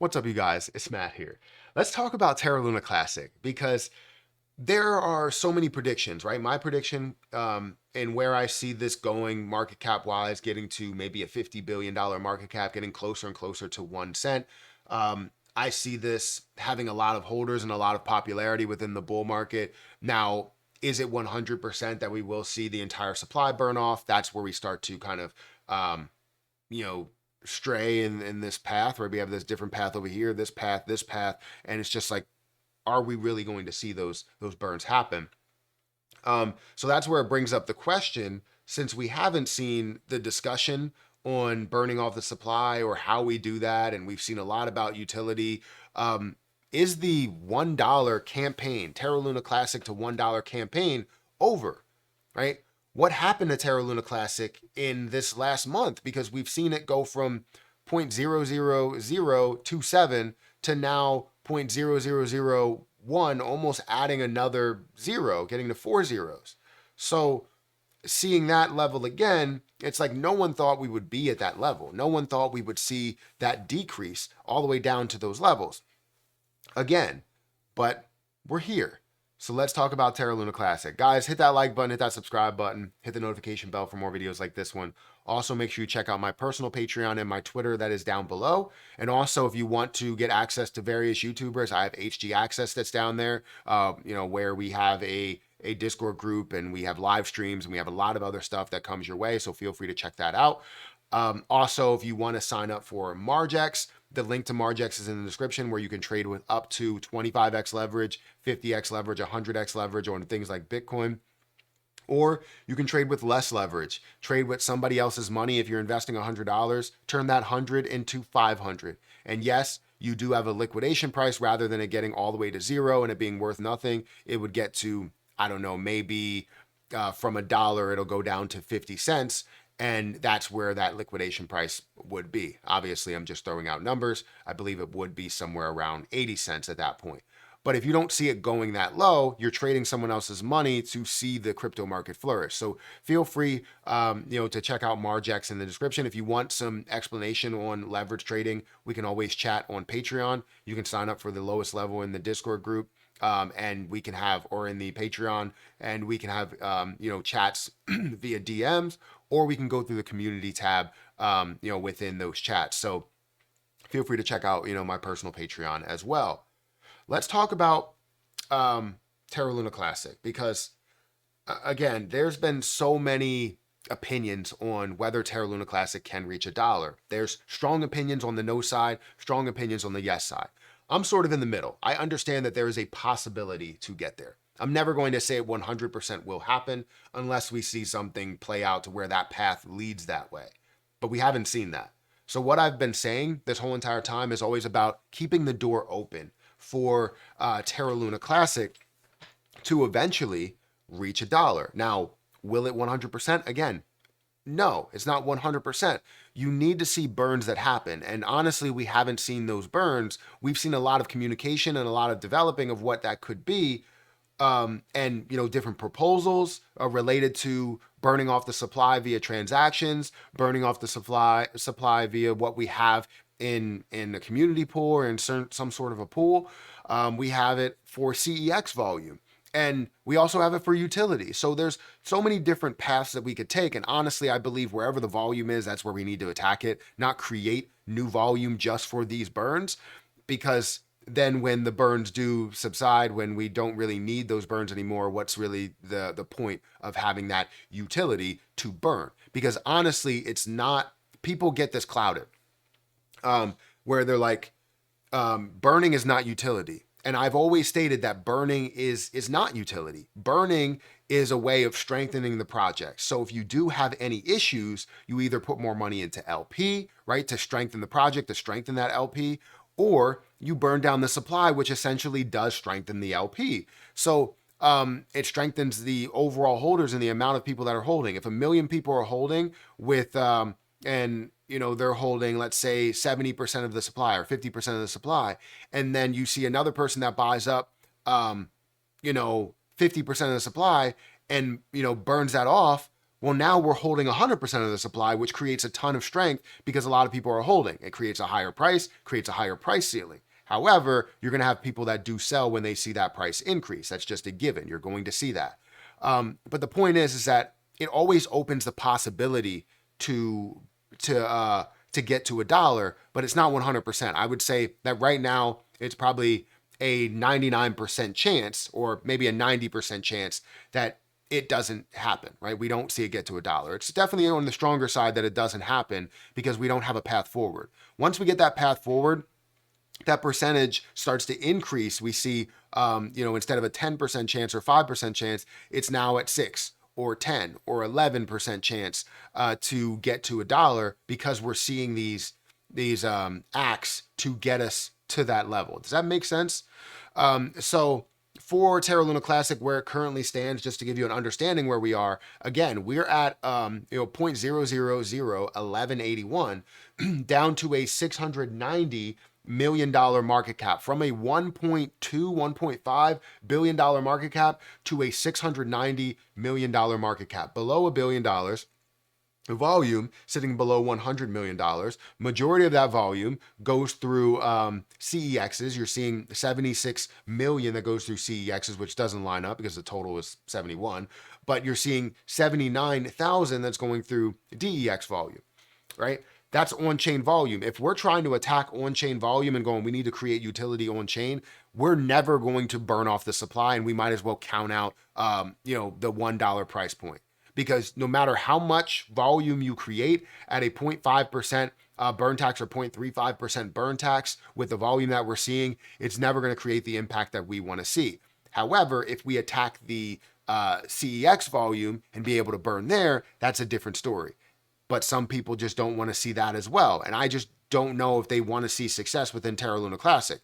What's up, you guys? It's Matt here. Let's talk about Terra Luna Classic because there are so many predictions, right? My prediction and where I see this going market cap wise, getting to maybe a $50 billion market cap, getting closer and closer to 1 cent. I see this having a lot of holders and a lot of popularity within the bull market. Now, is it 100% that we will see the entire supply burn off? That's where we start to kind of um, you know, stray in this path where we have this different path over here, this path, and it's just like, are we really going to see those burns happen? So that's where it brings up the question, since we haven't seen the discussion on burning off the supply or how we do that, and we've seen a lot about utility. Is the $1 campaign, Terra Luna Classic to $1 campaign, over? Right? What happened to Terra Luna Classic in this last month? Because we've seen it go from 0.00027 to now 0.0001, almost adding another zero, getting to 4 zeros. So seeing that level again, it's like no one thought we would be at that level. No one thought we would see that decrease all the way down to those levels again, but we're here. So let's talk about Terra Luna Classic. Guys, hit that like button, hit that subscribe button, hit the notification bell for more videos like this one. Also, make sure you check out my personal Patreon and my Twitter that is down below. And also, if you want to get access to various YouTubers, I have HG Access that's down there, where we have a Discord group and we have live streams and we have a lot of other stuff that comes your way. So feel free to check that out. Also, if you want to sign up for Margex, the link to Margex is in the description, where you can trade with up to 25x leverage, 50x leverage, 100x leverage on things like Bitcoin. Or you can trade with less leverage, trade with somebody else's money. If you're investing $100, turn that 100 into 500. And yes, you do have a liquidation price. Rather than it getting all the way to zero and it being worth nothing, it would get to, I don't know, maybe from $1, it'll go down to 50 cents. And that's where that liquidation price would be. Obviously, I'm just throwing out numbers. I believe it would be somewhere around 80 cents at that point. But if you don't see it going that low, you're trading someone else's money to see the crypto market flourish. So feel free, to check out Margex in the description. If you want some explanation on leverage trading, we can always chat on Patreon. You can sign up for the lowest level in the Discord group. And we can have, or in the Patreon, and we can have, chats via DMs, or we can go through the community tab, within those chats. So feel free to check out, my personal Patreon as well. Let's talk about Terra Luna Classic, because again, there's been so many opinions on whether Terra Luna Classic can reach $1. There's strong opinions on the no side, strong opinions on the yes side. I'm sort of in the middle. I understand that there is a possibility to get there. I'm never going to say it 100% will happen unless we see something play out to where that path leads that way. But we haven't seen that. So what I've been saying this whole entire time is always about keeping the door open for Terra Luna Classic to eventually reach $1. Now, will it 100%? Again, no, it's not 100%. You need to see burns that happen. And honestly, we haven't seen those burns. We've seen a lot of communication and a lot of developing of what that could be. And different proposals related to burning off the supply via transactions, burning off the supply via what we have in a community pool or in some sort of a pool. We have it for CEX volume. And we also have it for utility. So there's so many different paths that we could take. And honestly, I believe wherever the volume is, that's where we need to attack it, not create new volume just for these burns. Because then when the burns do subside, when we don't really need those burns anymore, what's really the point of having that utility to burn? Because honestly, it's not, people get this clouded, where they're like, burning is not utility. And I've always stated that burning is not utility. Burning is a way of strengthening the project. So if you do have any issues, you either put more money into LP, right, to strengthen the project, to strengthen that LP, or you burn down the supply, which essentially does strengthen the LP. So it strengthens the overall holders and the amount of people that are holding. If 1 million people are holding with, they're holding, let's say 70% of the supply or 50% of the supply. And then you see another person that buys up, 50% of the supply and, burns that off. Well, now we're holding 100% of the supply, which creates a ton of strength because a lot of people are holding. It creates a higher price, creates a higher price ceiling. However, you're going to have people that do sell when they see that price increase. That's just a given. You're going to see that. But the point is that it always opens the possibility to get to $1, but it's not 100%. I would say that right now it's probably a 99% chance, or maybe a 90% chance, that it doesn't happen, right? We don't see it get to $1. It's definitely on the stronger side that it doesn't happen because we don't have a path forward. Once we get that path forward, that percentage starts to increase. We see, instead of a 10% chance or 5% chance, it's now at 6 or 10 or 11% chance to get to $1 because we're seeing these acts to get us to that level. Does that make sense? So for Terra Luna Classic, where it currently stands, just to give you an understanding where we are, again, we're at 0.0001181 down to a $690 million market cap, from a $1.5 billion market cap to a $690 million market cap, below $1 billion. Volume sitting below $100 million. Majority of that volume goes through CEXs. You're seeing 76 million that goes through CEXs, which doesn't line up because the total is 71. But you're seeing 79,000 that's going through DEX volume, right? That's on-chain volume. If we're trying to attack on-chain volume and going, we need to create utility on-chain, we're never going to burn off the supply, and we might as well count out, the $1 price point. Because no matter how much volume you create at a 0.5% burn tax or 0.35% burn tax with the volume that we're seeing, it's never going to create the impact that we want to see. However, if we attack the CEX volume and be able to burn there, that's a different story. But some people just don't want to see that as well. And I just don't know if they want to see success within Terra Luna Classic.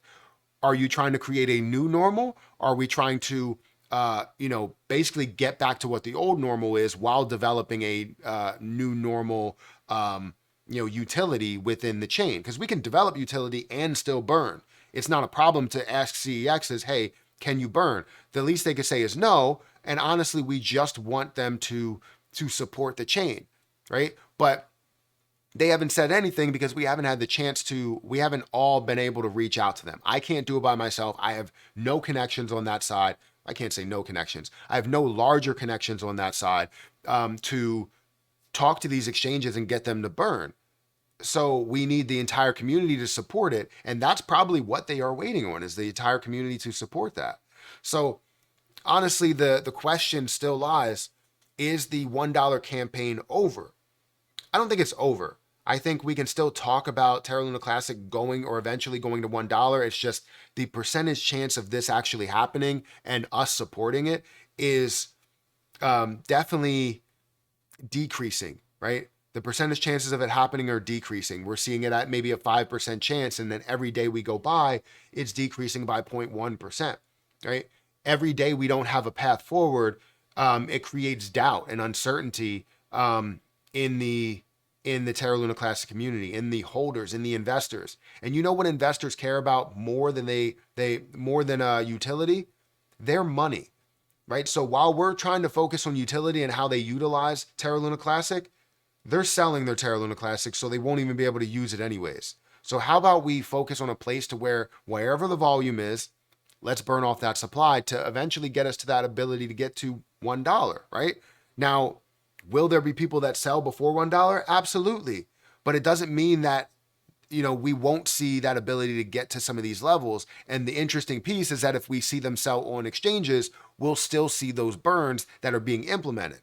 Are you trying to create a new normal? Are we trying to basically get back to what the old normal is while developing a new normal, utility within the chain? Because we can develop utility and still burn. It's not a problem to ask CEXs, hey, can you burn? The least they could say is no. And honestly, we just want them to support the chain, right? But they haven't said anything because we haven't had the chance to, we haven't all been able to reach out to them. I can't do it by myself. I have no connections on that side. I can't say no connections. I have no larger connections on that side to talk to these exchanges and get them to burn. So we need the entire community to support it. And that's probably what they are waiting on, is the entire community to support that. So honestly, the question still lies, is the $1 campaign over? I don't think it's over. I think we can still talk about Terra Luna Classic going or eventually going to $1. It's just the percentage chance of this actually happening and us supporting it is definitely decreasing, right? The percentage chances of it happening are decreasing. We're seeing it at maybe a 5% chance, and then every day we go by, it's decreasing by 0.1%, right? Every day we don't have a path forward, it creates doubt and uncertainty in the Terra Luna Classic community, in the holders, in the investors. And you know what investors care about more than utility? Their money, right? So while we're trying to focus on utility and how they utilize Terra Luna Classic, they're selling their Terra Luna Classic, so they won't even be able to use it anyways. So how about we focus on a place to where wherever the volume is, let's burn off that supply to eventually get us to that ability to get to $1, right? Now, will there be people that sell before $1? Absolutely. But it doesn't mean that, we won't see that ability to get to some of these levels. And the interesting piece is that if we see them sell on exchanges, we'll still see those burns that are being implemented.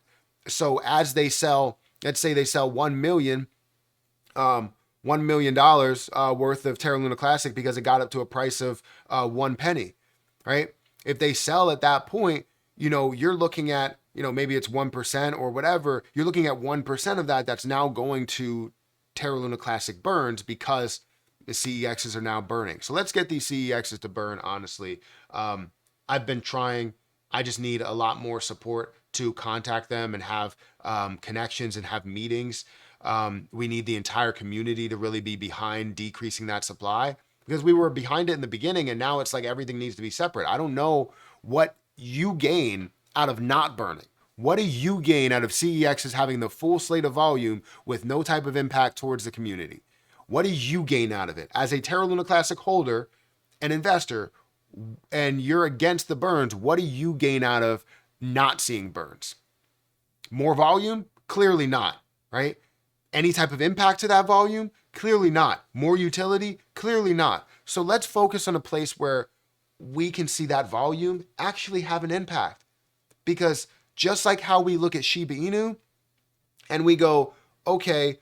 So as they sell, let's say they sell $1 million worth of Terra Luna Classic because it got up to a price of 1 penny, right? If they sell at that point, you're looking at, maybe it's 1% or whatever. You're looking at 1% of that that's now going to Terra Luna Classic burns because the CEXs are now burning. So let's get these CEXs to burn, honestly. I've been trying. I just need a lot more support to contact them and have connections and have meetings. We need the entire community to really be behind decreasing that supply, because we were behind it in the beginning and now it's like everything needs to be separate. I don't know what you gain out of not burning. What do you gain out of CEXs having the full slate of volume with no type of impact towards the community? What do you gain out of it? As a Terra Luna Classic holder and investor, and you're against the burns, what do you gain out of not seeing burns? More volume? Clearly not, right? Any type of impact to that volume? Clearly not. More utility? Clearly not. So let's focus on a place where we can see that volume actually have an impact. Because just like how we look at Shiba Inu and we go, okay,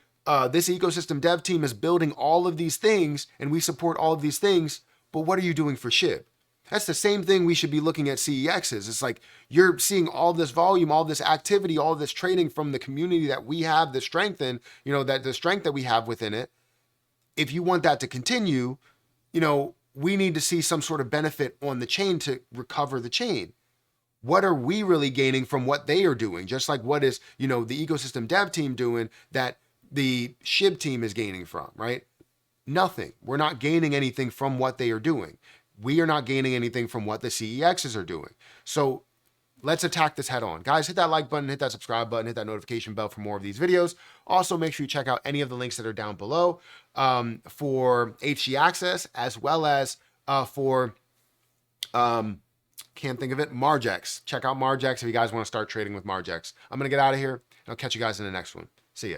this ecosystem dev team is building all of these things and we support all of these things, but what are you doing for SHIB? That's the same thing we should be looking at CEXs. It's like you're seeing all this volume, all this activity, all this trading from the community that we have, the strength in, that the strength that we have within it. If you want that to continue, we need to see some sort of benefit on the chain to recover the chain. What are we really gaining from what they are doing? Just like what is, the ecosystem dev team doing that the SHIB team is gaining from, right? Nothing. We're not gaining anything from what they are doing. We are not gaining anything from what the CEXs are doing. So let's attack this head on. Guys, hit that like button, hit that subscribe button, hit that notification bell for more of these videos. Also, make sure you check out any of the links that are down below for HG access, as well as for can't think of it, Margex. Check out Margex if you guys want to start trading with Margex. I'm going to get out of here. I'll catch you guys in the next one. See ya.